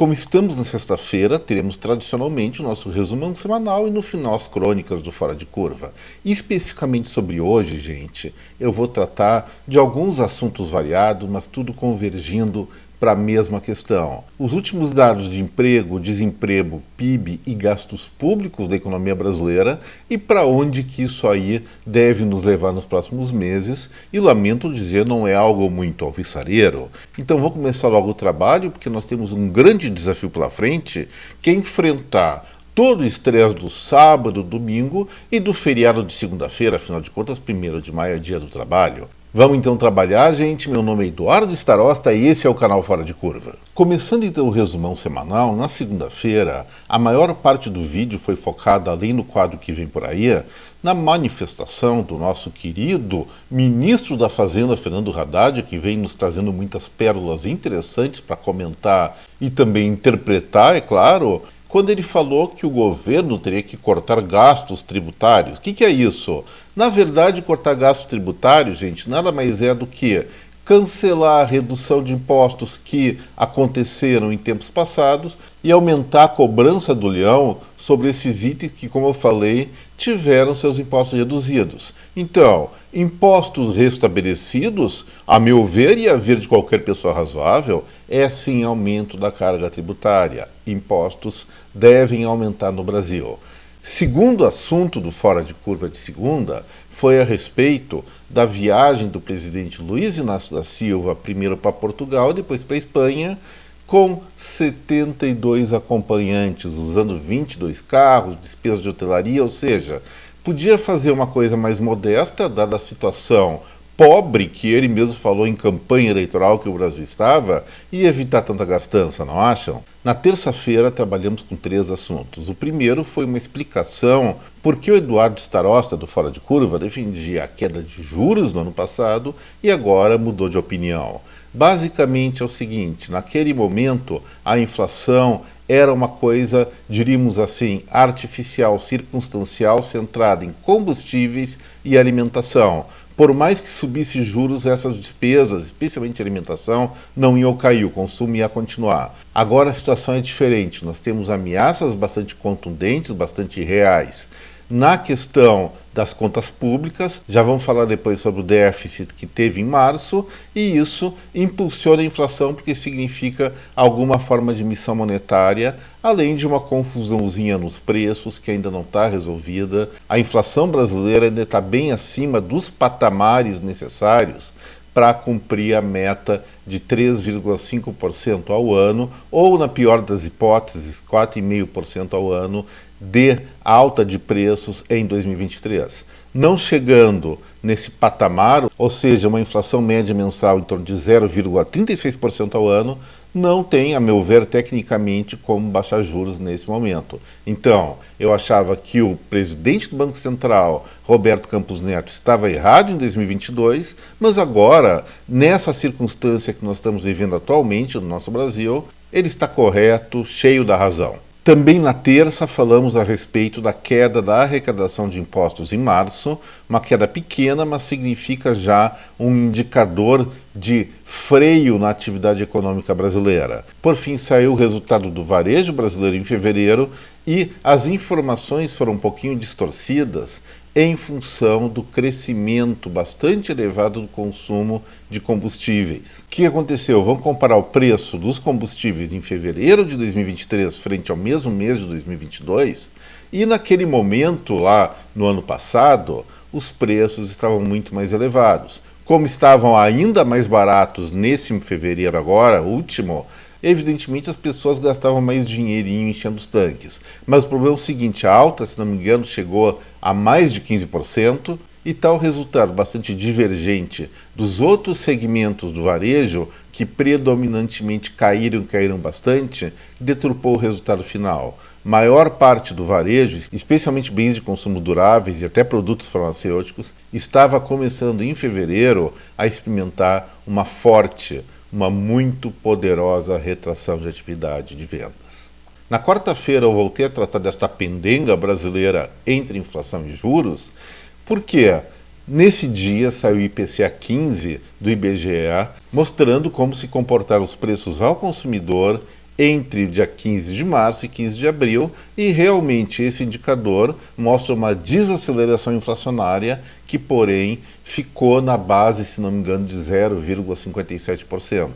Como estamos na sexta-feira, teremos tradicionalmente o nosso resumão semanal e no final as crônicas do Fora de Curva. E especificamente sobre hoje, gente, eu vou tratar de alguns assuntos variados, mas tudo convergindo para a mesma questão. Os últimos dados de emprego, desemprego, PIB e gastos públicos da economia brasileira e para onde que isso aí deve nos levar nos próximos meses. E lamento dizer, não é algo muito alvissareiro. Então vou começar logo o trabalho, porque nós temos um grande desafio pela frente, que é enfrentar todo o estresse do sábado, domingo e do feriado de segunda-feira, afinal de contas, 1º de maio é dia do trabalho. Vamos então trabalhar, gente. Meu nome é Eduardo Starosta e esse é o canal Fora de Curva. Começando então o resumão semanal, na segunda-feira, a maior parte do vídeo foi focada, além do quadro que vem por aí, na manifestação do nosso querido ministro da Fazenda, Fernando Haddad, que vem nos trazendo muitas pérolas interessantes para comentar e também interpretar, é claro, quando ele falou que o governo teria que cortar gastos tributários. O que é isso? Na verdade, cortar gastos tributários, gente, nada mais é do que cancelar a redução de impostos que aconteceram em tempos passados e aumentar a cobrança do leão sobre esses itens que, como eu falei, tiveram seus impostos reduzidos. Então, impostos restabelecidos, a meu ver e a ver de qualquer pessoa razoável, é sim aumento da carga tributária. Impostos devem aumentar no Brasil. Segundo assunto do Fora de Curva de segunda foi a respeito da viagem do presidente Luiz Inácio da Silva, primeiro para Portugal, depois para a Espanha, com 72 acompanhantes, usando 22 carros, despesas de hotelaria, ou seja, podia fazer uma coisa mais modesta, dada a situação pobre que ele mesmo falou em campanha eleitoral que o Brasil estava, e evitar tanta gastança, não acham? Na terça-feira trabalhamos com 3 assuntos. O primeiro foi uma explicação por que o Eduardo Starosta, do Fora de Curva, defendia a queda de juros no ano passado e agora mudou de opinião. Basicamente é o seguinte, naquele momento a inflação era uma coisa, diríamos assim, artificial, circunstancial, centrada em combustíveis e alimentação. Por mais que subisse juros, essas despesas, especialmente alimentação, não iam cair, o consumo ia continuar. Agora a situação é diferente, nós temos ameaças bastante contundentes, bastante reais. Na questão das contas públicas, já vamos falar depois sobre o déficit que teve em março, e isso impulsiona a inflação porque significa alguma forma de emissão monetária, além de uma confusãozinha nos preços que ainda não está resolvida. A inflação brasileira ainda está bem acima dos patamares necessários para cumprir a meta de 3,5% ao ano, ou, na pior das hipóteses, 4,5% ao ano de alta de preços em 2023. Não chegando nesse patamar, ou seja, uma inflação média mensal em torno de 0,36% ao ano, não tem, a meu ver, tecnicamente, como baixar juros nesse momento. Então, eu achava que o presidente do Banco Central, Roberto Campos Neto, estava errado em 2022, mas agora, nessa circunstância que nós estamos vivendo atualmente no nosso Brasil, ele está correto, cheio da razão. Também na terça falamos a respeito da queda da arrecadação de impostos em março, uma queda pequena, mas significa já um indicador de freio na atividade econômica brasileira. Por fim, saiu o resultado do varejo brasileiro em fevereiro e as informações foram um pouquinho distorcidas em função do crescimento bastante elevado do consumo de combustíveis. O que aconteceu? Vamos comparar o preço dos combustíveis em fevereiro de 2023 frente ao mesmo mês de 2022, e naquele momento, lá no ano passado, os preços estavam muito mais elevados. Como estavam ainda mais baratos nesse fevereiro agora, último, evidentemente as pessoas gastavam mais dinheirinho enchendo os tanques. Mas o problema é o seguinte, a alta, se não me engano, chegou a mais de 15%, e tal resultado bastante divergente dos outros segmentos do varejo, que predominantemente caíram bastante, deturpou o resultado final. Maior parte do varejo, especialmente bens de consumo duráveis e até produtos farmacêuticos, estava começando em fevereiro a experimentar uma muito poderosa retração de atividade de vendas. Na quarta-feira eu voltei a tratar desta pendenga brasileira entre inflação e juros, porque nesse dia saiu o IPCA 15 do IBGE, mostrando como se comportaram os preços ao consumidor entre o dia 15 de março e 15 de abril, e realmente esse indicador mostra uma desaceleração inflacionária que, porém, ficou na base, se não me engano, de 0,57%.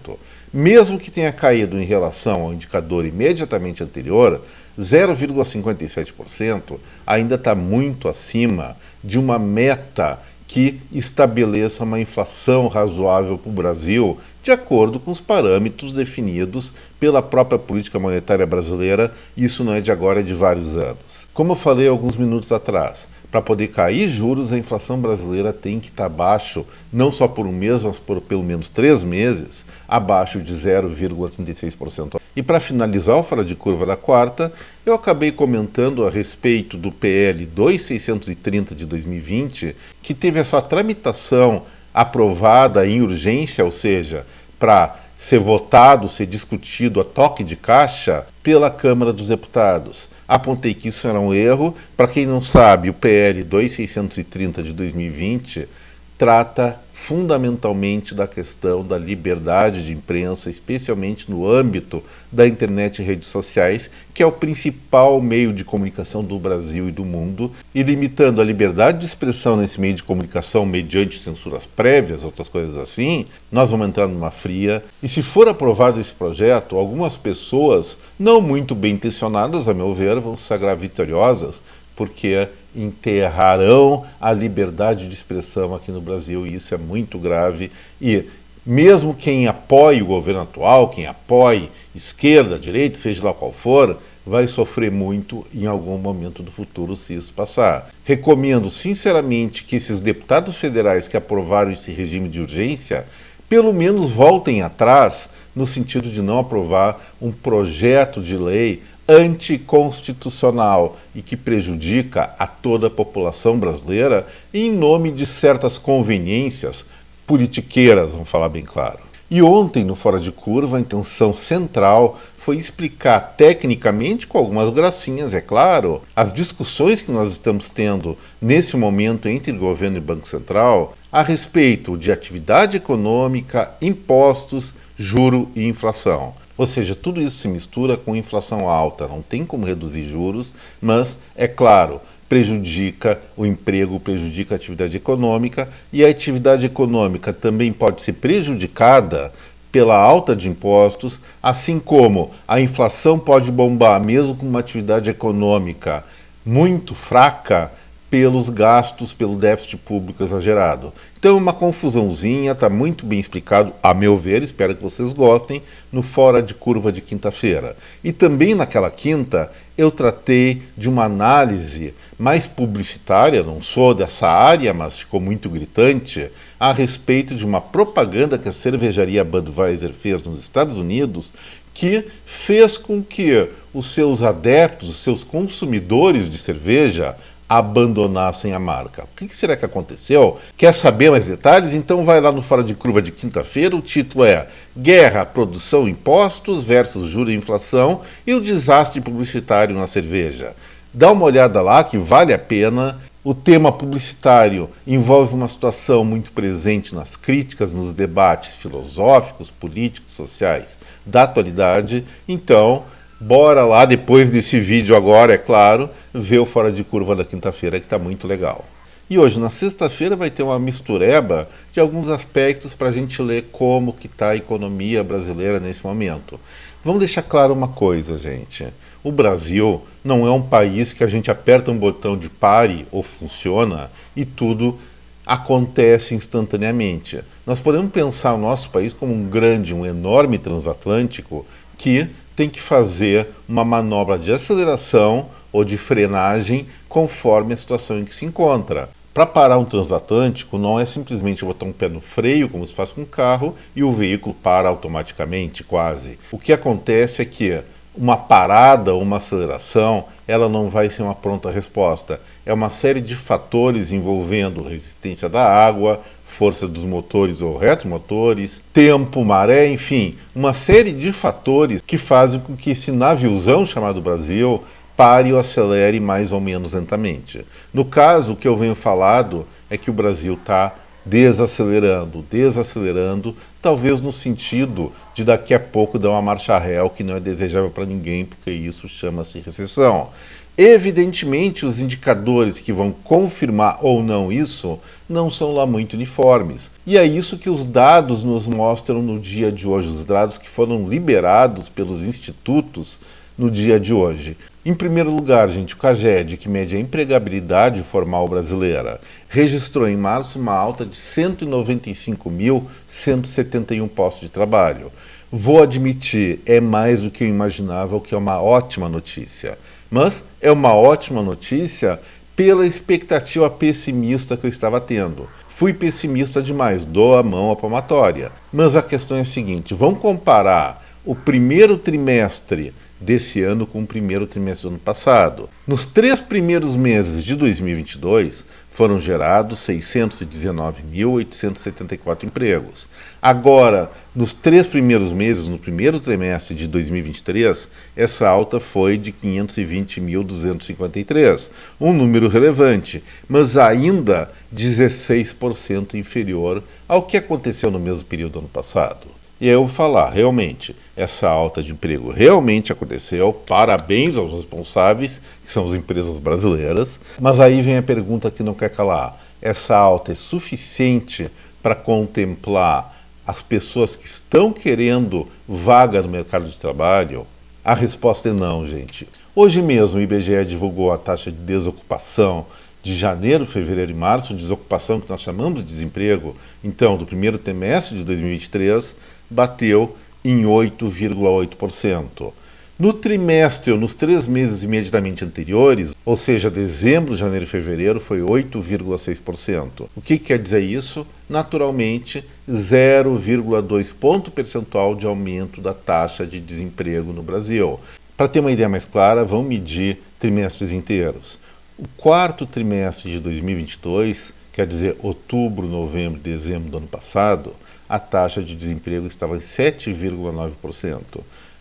Mesmo que tenha caído em relação ao indicador imediatamente anterior, 0,57% ainda está muito acima de uma meta que estabeleça uma inflação razoável para o Brasil, de acordo com os parâmetros definidos pela própria política monetária brasileira. Isso não é de agora, é de vários anos. Como eu falei alguns minutos atrás, para poder cair juros, a inflação brasileira tem que estar abaixo, não só por um mês, mas por pelo menos 3 meses, abaixo de 0,36%. E para finalizar o Fora de Curva da quarta, eu acabei comentando a respeito do PL 2630 de 2020, que teve a sua tramitação aprovada em urgência, ou seja, para ser votado, ser discutido a toque de caixa pela Câmara dos Deputados. Apontei que isso era um erro. Para quem não sabe, o PL 2630 de 2020 trata fundamentalmente da questão da liberdade de imprensa, especialmente no âmbito da internet e redes sociais, que é o principal meio de comunicação do Brasil e do mundo, e limitando a liberdade de expressão nesse meio de comunicação mediante censuras prévias, outras coisas assim, nós vamos entrar numa fria. E se for aprovado esse projeto, algumas pessoas, não muito bem intencionadas, a meu ver, vão se sagrar vitoriosas, porque enterrarão a liberdade de expressão aqui no Brasil, e isso é muito grave. E mesmo quem apoie o governo atual, quem apoie esquerda, direita, seja lá qual for, vai sofrer muito em algum momento do futuro se isso passar. Recomendo sinceramente que esses deputados federais que aprovaram esse regime de urgência pelo menos voltem atrás no sentido de não aprovar um projeto de lei anticonstitucional e que prejudica a toda a população brasileira em nome de certas conveniências politiqueiras, vamos falar bem claro. E ontem, no Fora de Curva, a intenção central foi explicar tecnicamente, com algumas gracinhas, é claro, as discussões que nós estamos tendo nesse momento entre governo e Banco Central a respeito de atividade econômica, impostos, juro e inflação. Ou seja, tudo isso se mistura com inflação alta, não tem como reduzir juros, mas, é claro, prejudica o emprego, prejudica a atividade econômica, e a atividade econômica também pode ser prejudicada pela alta de impostos, assim como a inflação pode bombar, mesmo com uma atividade econômica muito fraca, pelos gastos, pelo déficit público exagerado. Então, uma confusãozinha, está muito bem explicado, a meu ver, espero que vocês gostem, no Fora de Curva de quinta-feira. E também naquela quinta, eu tratei de uma análise mais publicitária, não sou dessa área, mas ficou muito gritante, a respeito de uma propaganda que a cervejaria Budweiser fez nos Estados Unidos, que fez com que os seus adeptos, os seus consumidores de cerveja, abandonassem a marca. O que será que aconteceu? Quer saber mais detalhes? Então vai lá no Fora de Curva de quinta-feira. O título é Guerra, Produção, Impostos versus Juros e Inflação e o Desastre Publicitário na Cerveja. Dá uma olhada lá que vale a pena. O tema publicitário envolve uma situação muito presente nas críticas, nos debates filosóficos, políticos, sociais da atualidade. Então, bora lá, depois desse vídeo agora, é claro, ver o Fora de Curva da quinta-feira, que está muito legal. E hoje, na sexta-feira, vai ter uma mistureba de alguns aspectos para a gente ler como que está a economia brasileira nesse momento. Vamos deixar claro uma coisa, gente. O Brasil não é um país que a gente aperta um botão de pare ou funciona e tudo acontece instantaneamente. Nós podemos pensar o nosso país como um grande, um enorme transatlântico que tem que fazer uma manobra de aceleração ou de frenagem conforme a situação em que se encontra. Para parar um transatlântico não é simplesmente botar um pé no freio, como se faz com um carro, e o veículo para automaticamente, quase. O que acontece é que uma parada ou uma aceleração, ela não vai ser uma pronta resposta. É uma série de fatores envolvendo resistência da água, força dos motores ou retromotores, tempo, maré, enfim, uma série de fatores que fazem com que esse naviozão chamado Brasil pare ou acelere mais ou menos lentamente. No caso, o que eu venho falado é que o Brasil está desacelerando, desacelerando, talvez no sentido de daqui a pouco dar uma marcha ré, o que não é desejável para ninguém, porque isso chama-se recessão. Evidentemente, os indicadores que vão confirmar ou não isso não são lá muito uniformes. E é isso que os dados nos mostram no dia de hoje, os dados que foram liberados pelos institutos no dia de hoje. Em primeiro lugar, gente, o CAGED, que mede a empregabilidade formal brasileira, registrou em março uma alta de 195.171 postos de trabalho. Vou admitir, é mais do que eu imaginava, o que é uma ótima notícia. Mas é uma ótima notícia pela expectativa pessimista que eu estava tendo. Fui pessimista demais, dou a mão à palmatória. Mas a questão é a seguinte, vamos comparar o primeiro trimestre desse ano com o primeiro trimestre do ano passado. Nos 3 primeiros meses de 2022, foram gerados 619.874 empregos. Agora, nos 3 primeiros meses, no primeiro trimestre de 2023, essa alta foi de 520.253, um número relevante, mas ainda 16% inferior ao que aconteceu no mesmo período do ano passado. E aí eu vou falar, realmente, essa alta de emprego realmente aconteceu, parabéns aos responsáveis, que são as empresas brasileiras, mas aí vem a pergunta que não quer calar, essa alta é suficiente para contemplar as pessoas que estão querendo vaga no mercado de trabalho? A resposta é não, gente. Hoje mesmo o IBGE divulgou a taxa de desocupação de janeiro, fevereiro e março, desocupação que nós chamamos de desemprego, então, do primeiro trimestre de 2023, bateu em 8,8%. No trimestre, ou nos 3 meses imediatamente anteriores, ou seja, dezembro, janeiro e fevereiro, foi 8,6%. O que quer dizer isso? Naturalmente, 0,2 ponto percentual de aumento da taxa de desemprego no Brasil. Para ter uma ideia mais clara, vamos medir trimestres inteiros. O quarto trimestre de 2022, quer dizer outubro, novembro e dezembro do ano passado, a taxa de desemprego estava em 7,9%.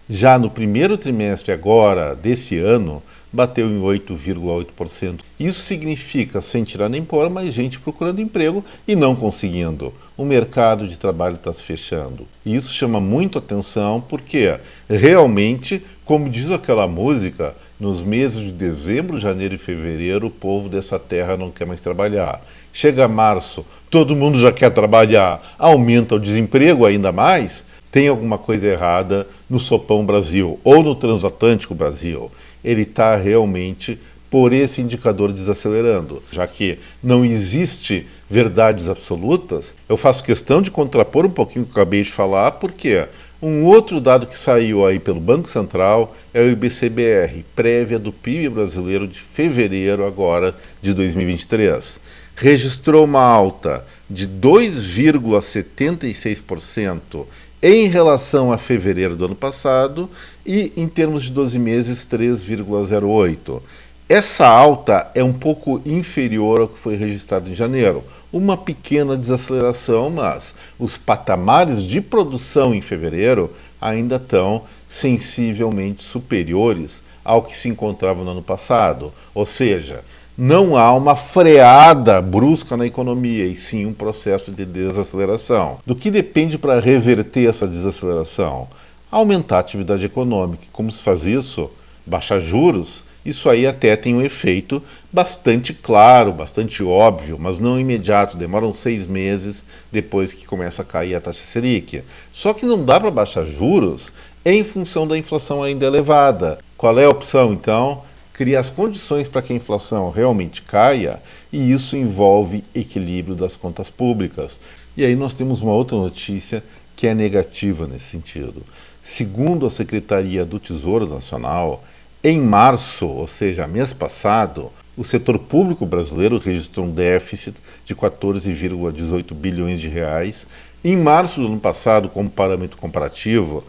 Já no primeiro trimestre agora desse ano, bateu em 8,8%. Isso significa, sem tirar nem pôr, mais gente procurando emprego e não conseguindo. O mercado de trabalho está se fechando. E isso chama muito atenção porque realmente, como diz aquela música, nos meses de dezembro, janeiro e fevereiro, o povo dessa terra não quer mais trabalhar. Chega março, todo mundo já quer trabalhar, aumenta o desemprego ainda mais, tem alguma coisa errada no Sopão Brasil ou no Transatlântico Brasil. Ele está realmente por esse indicador desacelerando. Já que não existe verdades absolutas, eu faço questão de contrapor um pouquinho o que eu acabei de falar, porque um outro dado que saiu aí pelo Banco Central é o IBC-BR, prévia do PIB brasileiro de fevereiro agora de 2023. Registrou uma alta de 2,76% em relação a fevereiro do ano passado e, em termos de 12 meses, 3,08%. Essa alta é um pouco inferior ao que foi registrado em janeiro. Uma pequena desaceleração, mas os patamares de produção em fevereiro ainda estão sensivelmente superiores ao que se encontrava no ano passado. Ou seja, não há uma freada brusca na economia, e sim um processo de desaceleração. Do que depende para reverter essa desaceleração? Aumentar a atividade econômica. Como se faz isso? Baixar juros? Isso aí até tem um efeito bastante claro, bastante óbvio, mas não imediato, demoram 6 meses depois que começa a cair a taxa Selic. Só que não dá para baixar juros em função da inflação ainda elevada. Qual é a opção, então? Criar as condições para que a inflação realmente caia, e isso envolve equilíbrio das contas públicas. E aí nós temos uma outra notícia que é negativa nesse sentido. Segundo a Secretaria do Tesouro Nacional, em março, ou seja, mês passado, o setor público brasileiro registrou um déficit de 14,18 bilhões de reais. Em março do ano passado, como parâmetro comparativo,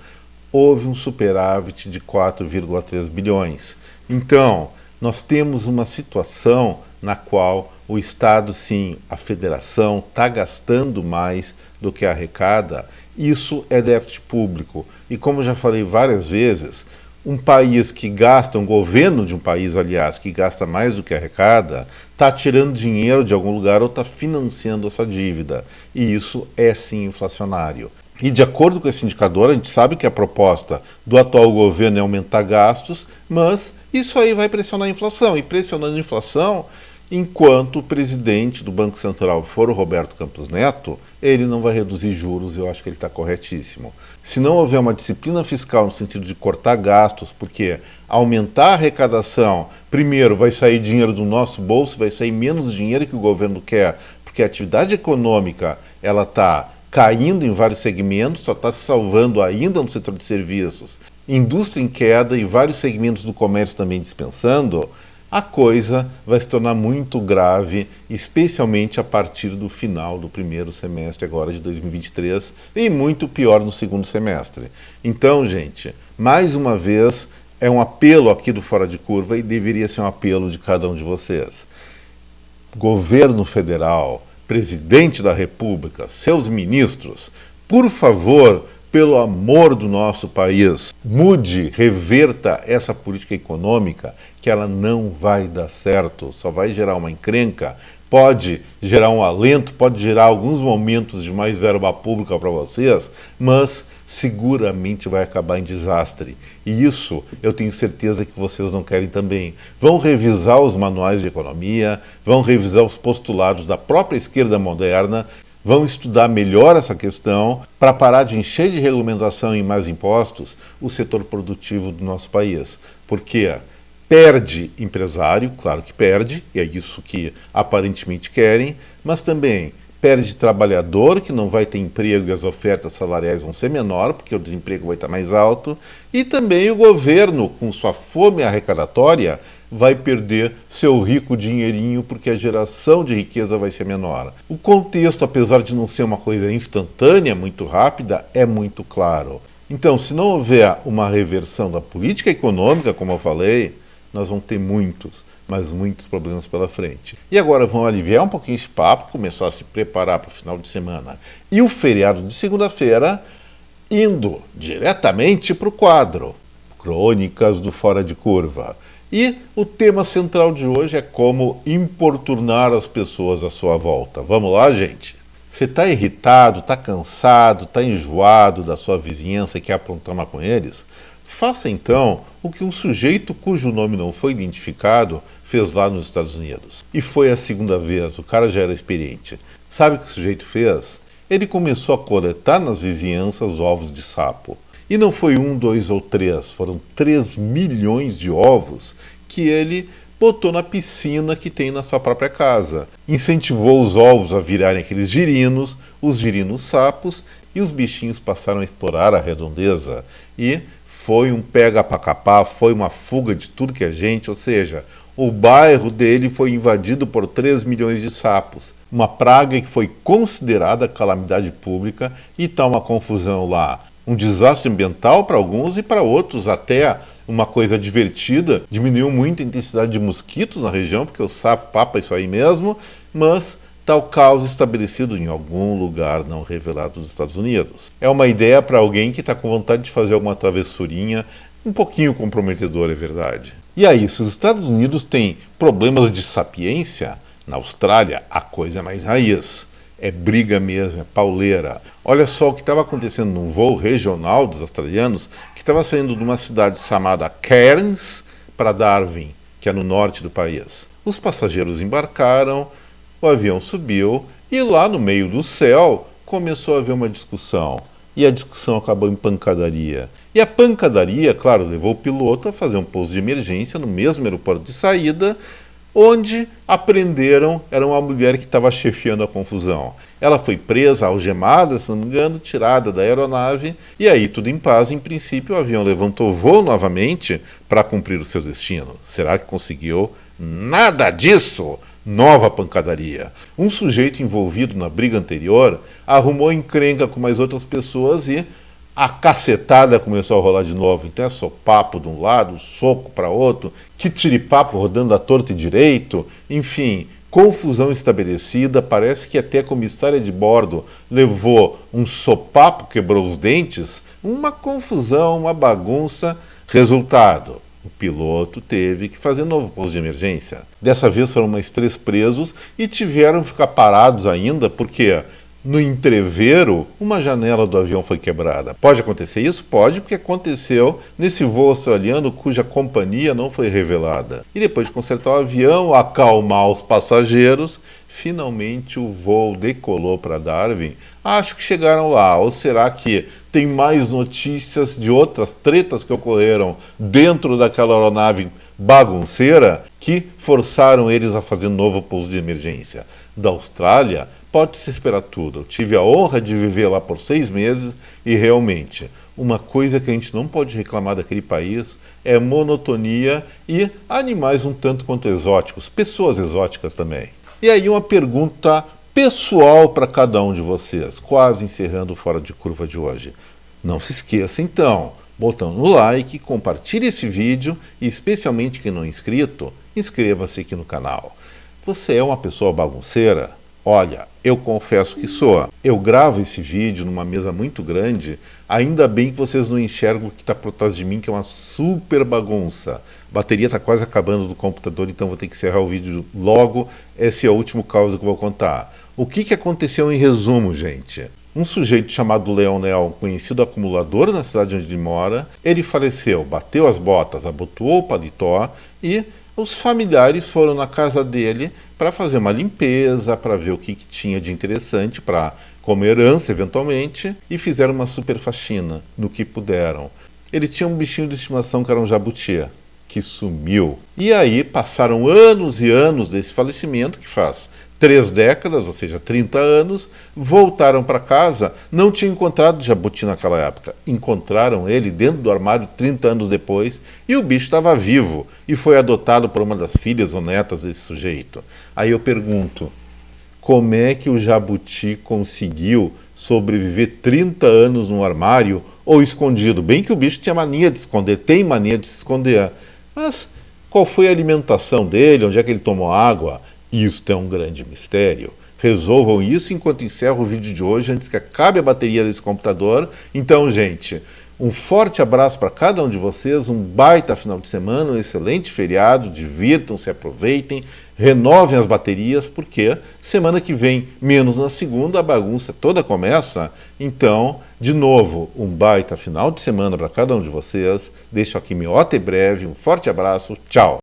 houve um superávit de 4,3 bilhões. Então, nós temos uma situação na qual o Estado, sim, a federação, está gastando mais do que arrecada. Isso é déficit público. E como já falei várias vezes, Um país que gasta, um governo de um país, aliás, que gasta mais do que arrecada, está tirando dinheiro de algum lugar ou está financiando essa dívida. E isso é sim inflacionário. E de acordo com esse indicador, a gente sabe que a proposta do atual governo é aumentar gastos, mas isso aí vai pressionar a inflação. E pressionando a inflação, enquanto o presidente do Banco Central for o Roberto Campos Neto, ele não vai reduzir juros, eu acho que ele está corretíssimo. Se não houver uma disciplina fiscal no sentido de cortar gastos, porque aumentar a arrecadação, primeiro vai sair dinheiro do nosso bolso, vai sair menos dinheiro que o governo quer, porque a atividade econômica ela está caindo em vários segmentos, só está se salvando ainda no setor de serviços, indústria em queda e vários segmentos do comércio também dispensando, a coisa vai se tornar muito grave, especialmente a partir do final do primeiro semestre agora de 2023 e muito pior no segundo semestre. Então, gente, mais uma vez, é um apelo aqui do Fora de Curva e deveria ser um apelo de cada um de vocês. Governo federal, presidente da República, seus ministros, por favor, pelo amor do nosso país, mude, reverta essa política econômica que ela não vai dar certo, só vai gerar uma encrenca, pode gerar um alento, pode gerar alguns momentos de mais verba pública para vocês, mas seguramente vai acabar em desastre. E isso eu tenho certeza que vocês não querem também. Vão revisar os manuais de economia, vão revisar os postulados da própria esquerda moderna, vão estudar melhor essa questão para parar de encher de regulamentação e mais impostos o setor produtivo do nosso país. Porque perde empresário, claro que perde, e é isso que aparentemente querem, mas também perde trabalhador, que não vai ter emprego e as ofertas salariais vão ser menor, porque o desemprego vai estar mais alto, e também o governo, com sua fome arrecadatória, vai perder seu rico dinheirinho, porque a geração de riqueza vai ser menor. O contexto, apesar de não ser uma coisa instantânea, muito rápida, é muito claro. Então, se não houver uma reversão da política econômica, como eu falei, nós vamos ter muitos problemas pela frente. E agora vamos aliviar um pouquinho esse papo, começar a se preparar para o final de semana e o feriado de segunda-feira, indo diretamente para o quadro Crônicas do Fora de Curva. E o tema central de hoje é como importunar as pessoas à sua volta. Vamos lá, gente? Você está irritado, está cansado, está enjoado da sua vizinhança e quer aprontar uma com eles? Faça então o que um sujeito cujo nome não foi identificado fez lá nos Estados Unidos. E foi a segunda vez, o cara já era experiente. Sabe o que o sujeito fez? Ele começou a coletar nas vizinhanças ovos de sapo. E não foi 1, 2 ou 3, foram 3 milhões de ovos que ele botou na piscina que tem na sua própria casa. Incentivou os ovos a virarem aqueles girinos, os girinos sapos, e os bichinhos passaram a explorar a redondeza. E foi um pega pra capar, foi uma fuga de tudo que é gente, ou seja, o bairro dele foi invadido por 3 milhões de sapos. Uma praga que foi considerada calamidade pública e está uma confusão lá. Um desastre ambiental para alguns e para outros até uma coisa divertida. Diminuiu muito a intensidade de mosquitos na região, porque o sapo papa isso aí mesmo, mas tal caos estabelecido em algum lugar não revelado dos Estados Unidos. É uma ideia para alguém que está com vontade de fazer alguma travessurinha, um pouquinho comprometedora, é verdade. E aí, se os Estados Unidos têm problemas de sapiência, na Austrália a coisa é mais raiz. É briga mesmo, é pauleira. Olha só o que estava acontecendo num voo regional dos australianos, que estava saindo de uma cidade chamada Cairns para Darwin, que é no norte do país. Os passageiros embarcaram, o avião subiu e lá no meio do céu começou a haver uma discussão. E a discussão acabou em pancadaria. E a pancadaria, claro, levou o piloto a fazer um pouso de emergência no mesmo aeroporto de saída, onde apreenderam, era uma mulher que estava chefiando a confusão. Ela foi presa, algemada, se não me engano, tirada da aeronave, e aí tudo em paz. Em princípio, o avião levantou voo novamente para cumprir o seu destino. Será que conseguiu? Nada disso! Nova pancadaria. Um sujeito envolvido na briga anterior arrumou encrenca com mais outras pessoas e a cacetada começou a rolar de novo. Então é sopapo de um lado, soco para outro, que tiripapo rodando à torta e direito, enfim, confusão estabelecida. Parece que até a comissária de bordo levou um sopapo, quebrou os dentes, uma confusão, uma bagunça. Resultado: o piloto teve que fazer novo pouso de emergência. Dessa vez foram mais 3 presos e tiveram que ficar parados ainda porque no entreveiro uma janela do avião foi quebrada. Pode acontecer isso? Pode, porque aconteceu nesse voo australiano cuja companhia não foi revelada. E depois de consertar o avião, acalmar os passageiros, finalmente o voo decolou para Darwin. Acho que chegaram lá. Ou será que tem mais notícias de outras tretas que ocorreram dentro daquela aeronave bagunceira que forçaram eles a fazer novo pouso de emergência? Da Austrália, pode-se esperar tudo. Eu tive a honra de viver lá por 6 meses e realmente uma coisa que a gente não pode reclamar daquele país é monotonia e animais um tanto quanto exóticos, pessoas exóticas também. E aí uma pergunta pessoal para cada um de vocês, quase encerrando o Fora de Curva de hoje. Não se esqueça então, botando no like, compartilhe esse vídeo e especialmente quem não é inscrito, inscreva-se aqui no canal. Você é uma pessoa bagunceira? Olha, eu confesso que sou. Eu gravo esse vídeo numa mesa muito grande, ainda bem que vocês não enxergam o que está por trás de mim, que é uma super bagunça. A bateria está quase acabando do computador, então vou ter que encerrar o vídeo logo. Esse é o último caso que eu vou contar. O que aconteceu em resumo, gente? Um sujeito chamado Leonel, um conhecido acumulador na cidade onde ele mora, ele faleceu, bateu as botas, abotoou o paletó e os familiares foram na casa dele para fazer uma limpeza, para ver o que tinha de interessante, para como herança eventualmente, e fizeram uma super faxina no que puderam. Ele tinha um bichinho de estimação que era um jabuti, que sumiu. E aí passaram anos e anos desse falecimento, que faz 3 décadas, ou seja, 30 anos, voltaram para casa, não tinham encontrado jabuti naquela época. Encontraram ele dentro do armário 30 anos depois e o bicho estava vivo e foi adotado por uma das filhas ou netas desse sujeito. Aí eu pergunto, como é que o jabuti conseguiu sobreviver 30 anos num armário ou escondido? Bem que o bicho tinha mania de esconder, tem mania de se esconder. Mas qual foi a alimentação dele? Onde é que ele tomou água? Isto é um grande mistério. Resolvam isso enquanto encerro o vídeo de hoje, antes que acabe a bateria desse computador. Então, gente, um forte abraço para cada um de vocês, um baita final de semana, um excelente feriado, divirtam-se, aproveitem, renovem as baterias, porque semana que vem, menos na segunda, a bagunça toda começa. Então, de novo, um baita final de semana para cada um de vocês. Deixo aqui meu até breve, um forte abraço, tchau!